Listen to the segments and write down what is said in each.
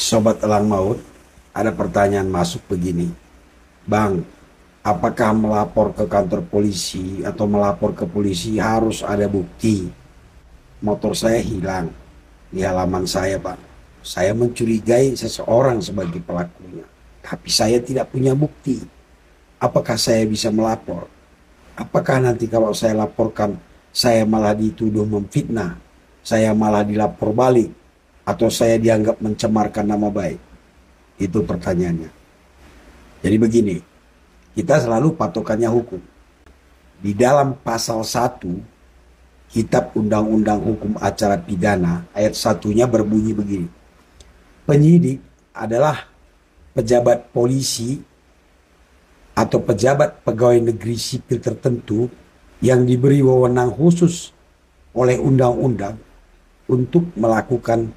Sobat Elang Maut, ada pertanyaan masuk begini. Bang, apakah melapor ke kantor polisi atau melapor ke polisi harus ada bukti? Motor saya hilang di halaman saya, Pak. Saya mencurigai seseorang sebagai pelakunya, tapi saya tidak punya bukti. Apakah saya bisa melapor? Apakah nanti kalau saya laporkan, saya malah dituduh memfitnah, saya malah dilapor balik, atau saya dianggap mencemarkan nama baik? Itu pertanyaannya. Jadi begini, kita selalu patokannya hukum. Di dalam pasal 1 Kitab Undang-Undang Hukum Acara Pidana, ayat 1-nya berbunyi begini. Penyidik adalah pejabat polisi atau pejabat pegawai negeri sipil tertentu yang diberi wewenang khusus oleh undang-undang untuk melakukan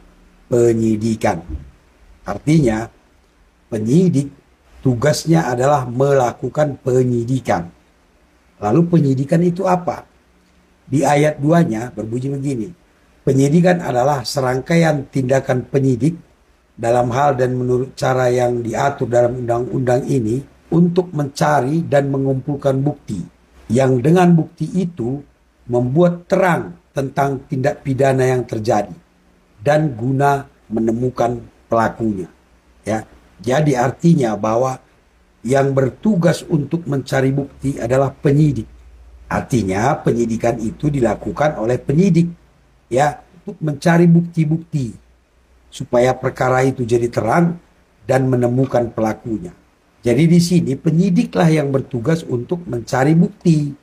penyidikan. Artinya, penyidik tugasnya adalah melakukan penyidikan. Lalu penyidikan itu apa? Di ayat 2-nya berbunyi begini. Penyidikan adalah serangkaian tindakan penyidik dalam hal dan menurut cara yang diatur dalam undang-undang ini untuk mencari dan mengumpulkan bukti, yang dengan bukti itu membuat terang tentang tindak pidana yang terjadi dan guna menemukan pelakunya. Ya, jadi artinya bahwa yang bertugas untuk mencari bukti adalah penyidik. Artinya penyidikan itu dilakukan oleh penyidik, ya, untuk mencari bukti-bukti supaya perkara itu jadi terang dan menemukan pelakunya. Jadi di sini penyidiklah yang bertugas untuk mencari bukti,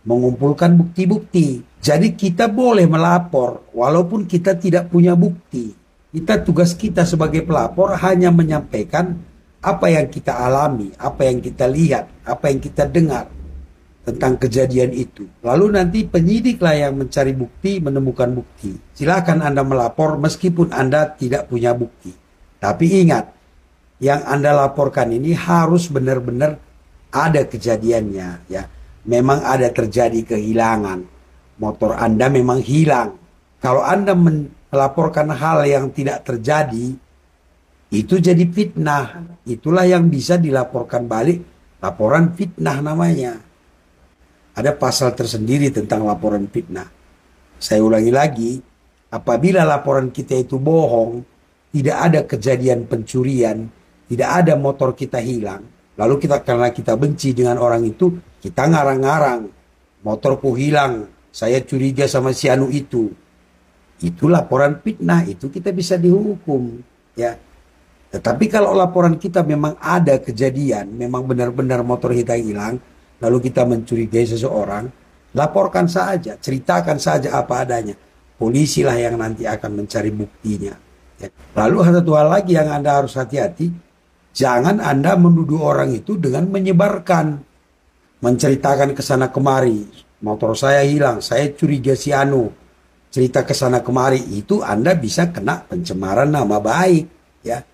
mengumpulkan bukti-bukti. Jadi kita boleh melapor walaupun kita tidak punya bukti. Tugas kita sebagai pelapor hanya menyampaikan apa yang kita alami, apa yang kita lihat, apa yang kita dengar tentang kejadian itu. Lalu nanti penyidiklah yang mencari bukti, menemukan bukti. Silakan Anda melapor meskipun Anda tidak punya bukti. Tapi ingat, yang Anda laporkan ini harus benar-benar ada kejadiannya, ya. Memang ada terjadi kehilangan. Motor Anda memang hilang. Kalau Anda melaporkan hal yang tidak terjadi, itu jadi fitnah. Itulah yang bisa dilaporkan balik, laporan fitnah namanya. Ada pasal tersendiri tentang laporan fitnah. Saya ulangi lagi, apabila laporan kita itu bohong, tidak ada kejadian pencurian, tidak ada motor kita hilang, lalu karena kita benci dengan orang itu, kita ngarang-ngarang, motorku hilang, saya curiga sama si anu itu laporan fitnah, itu kita bisa dihukum, ya. Tetapi kalau laporan kita memang ada kejadian, memang benar-benar motor kita hilang, lalu kita mencurigai seseorang, laporkan saja, ceritakan saja apa adanya. Polisilah yang nanti akan mencari buktinya. Ya. Lalu satu hal lagi yang Anda harus hati-hati, jangan Anda menuduh orang itu dengan menyebarkan, menceritakan ke sana kemari, motor saya hilang, saya curiga si anu, cerita ke sana kemari, itu Anda bisa kena pencemaran nama baik, ya.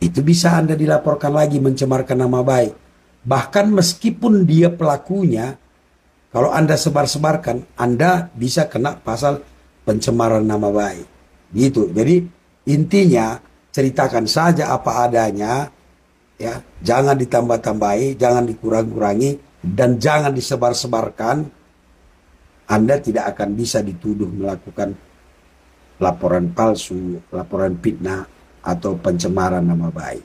Itu bisa Anda dilaporkan lagi mencemarkan nama baik. Bahkan meskipun dia pelakunya, kalau Anda sebar-sebarkan, Anda bisa kena pasal pencemaran nama baik. Gitu. Jadi intinya ceritakan saja apa adanya, ya. Jangan ditambah-tambahi, jangan dikurang-kurangi, dan jangan disebar-sebarkan. Anda tidak akan bisa dituduh melakukan laporan palsu, laporan fitnah, atau pencemaran nama baik.